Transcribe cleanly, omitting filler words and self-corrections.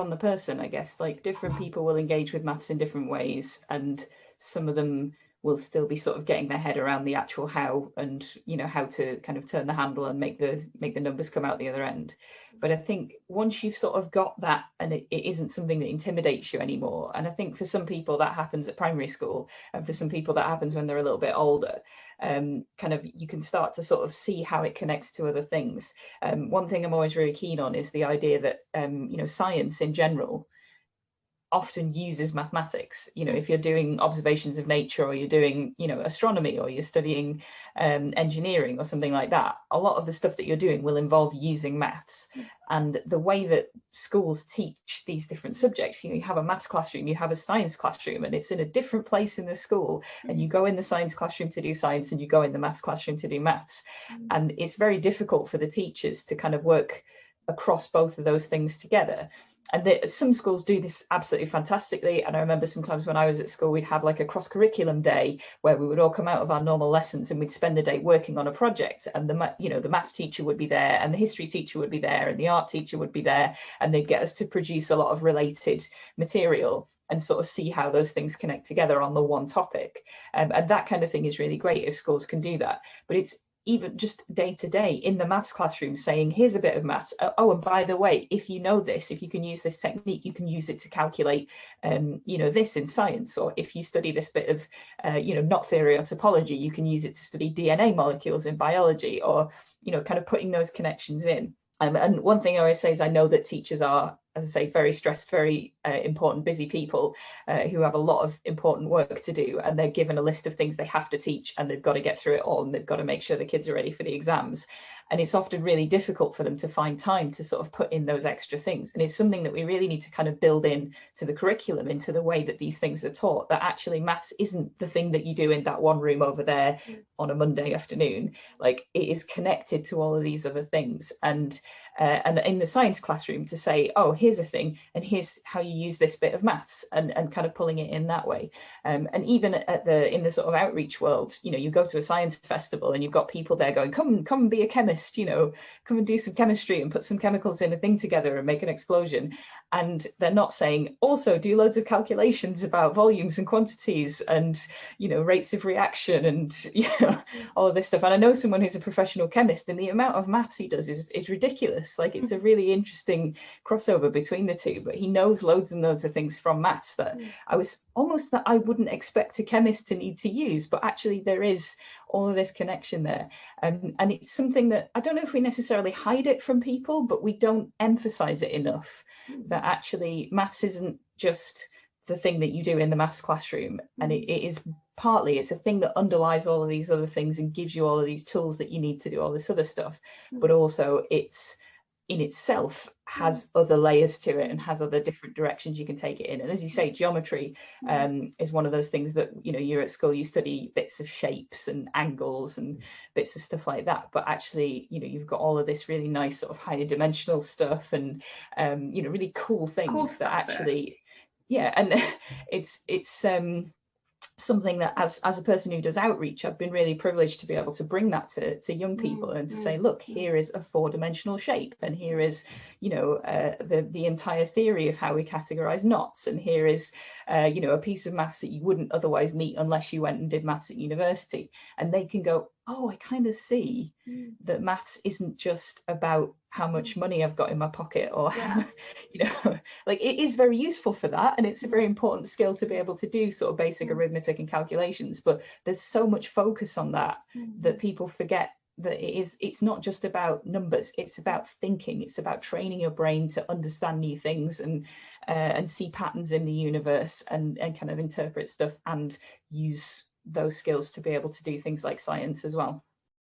on the person, I guess. Like, different people will engage with maths in different ways, and some of them will still be sort of getting their head around the actual how, and how to kind of turn the handle and make the numbers come out the other end. But I think once you've sort of got that, and it isn't something that intimidates you anymore, and I think for some people that happens at primary school, and for some people that happens when they're a little bit older, kind of you can start to sort of see how it connects to other things. One thing I'm always really keen on is the idea that science in general often uses mathematics. If you're doing observations of nature, or you're doing astronomy, or you're studying engineering or something like that, a lot of the stuff that you're doing will involve using maths. And the way that schools teach these different subjects, you have a maths classroom, you have a science classroom, and it's in a different place in the school, and you go in the science classroom to do science, and you go in the maths classroom to do maths. And it's very difficult for the teachers to kind of work across both of those things together. And some schools do this absolutely fantastically. And I remember sometimes when I was at school, we'd have like a cross-curriculum day where we would all come out of our normal lessons and we'd spend the day working on a project. And the maths teacher would be there, and the history teacher would be there, and the art teacher would be there, and they'd get us to produce a lot of related material and sort of see how those things connect together on the one topic. And that kind of thing is really great if schools can do that. But it's even just day to day in the maths classroom saying, here's a bit of maths. Oh, and by the way, if you know this, if you can use this technique, you can use it to calculate, this in science. Or if you study this bit of, knot theory or topology, you can use it to study DNA molecules in biology, or, kind of putting those connections in. And one thing I always say is I know that teachers are, as I say, very stressed, very important, busy people who have a lot of important work to do, and they're given a list of things they have to teach, and they've got to get through it all, and they've got to make sure the kids are ready for the exams. And it's often really difficult for them to find time to sort of put in those extra things. And it's something that we really need to kind of build in to the curriculum, into the way that these things are taught, that actually maths isn't the thing that you do in that one room over there on a Monday afternoon. Like, it is connected to all of these other things. And in the science classroom to say, oh, here's a thing, and here's how you use this bit of maths, and kind of pulling it in that way. And even in the sort of outreach world, you go to a science festival and you've got people there going, come and be a chemist, come and do some chemistry and put some chemicals in a thing together and make an explosion. And they're not saying, also do loads of calculations about volumes and quantities and rates of reaction and all of this stuff. And I know someone who's a professional chemist, and the amount of maths he does is ridiculous. Like, it's a really interesting crossover between the two, but he knows loads and loads of things from maths that I wouldn't expect a chemist to need to use, but actually there is all of this connection there. And it's something that I don't know if we necessarily hide it from people, but we don't emphasize it enough, that actually maths isn't just the thing that you do in the maths classroom, and it is partly, it's a thing that underlies all of these other things and gives you all of these tools that you need to do all this other stuff, but also it's in itself has other layers to it and has other different directions you can take it in. And as you say, geometry is one of those things that you're at school, you study bits of shapes and angles and bits of stuff like that, but actually you've got all of this really nice sort of higher dimensional stuff and really cool things that actually and it's something that as a person who does outreach, I've been really privileged to be able to bring that to young people and to say, look, here is a 4-dimensional shape, and here is the entire theory of how we categorize knots, and here is a piece of maths that you wouldn't otherwise meet unless you went and did maths at university. And they can go, oh, I kind of see that maths isn't just about how much money I've got in my pocket, or how, like, it is very useful for that, and it's a very important skill to be able to do sort of basic arithmetic and calculations, but there's so much focus on that that people forget that it's not just about numbers, it's about thinking, it's about training your brain to understand new things and see patterns in the universe and kind of interpret stuff and use those skills to be able to do things like science as well.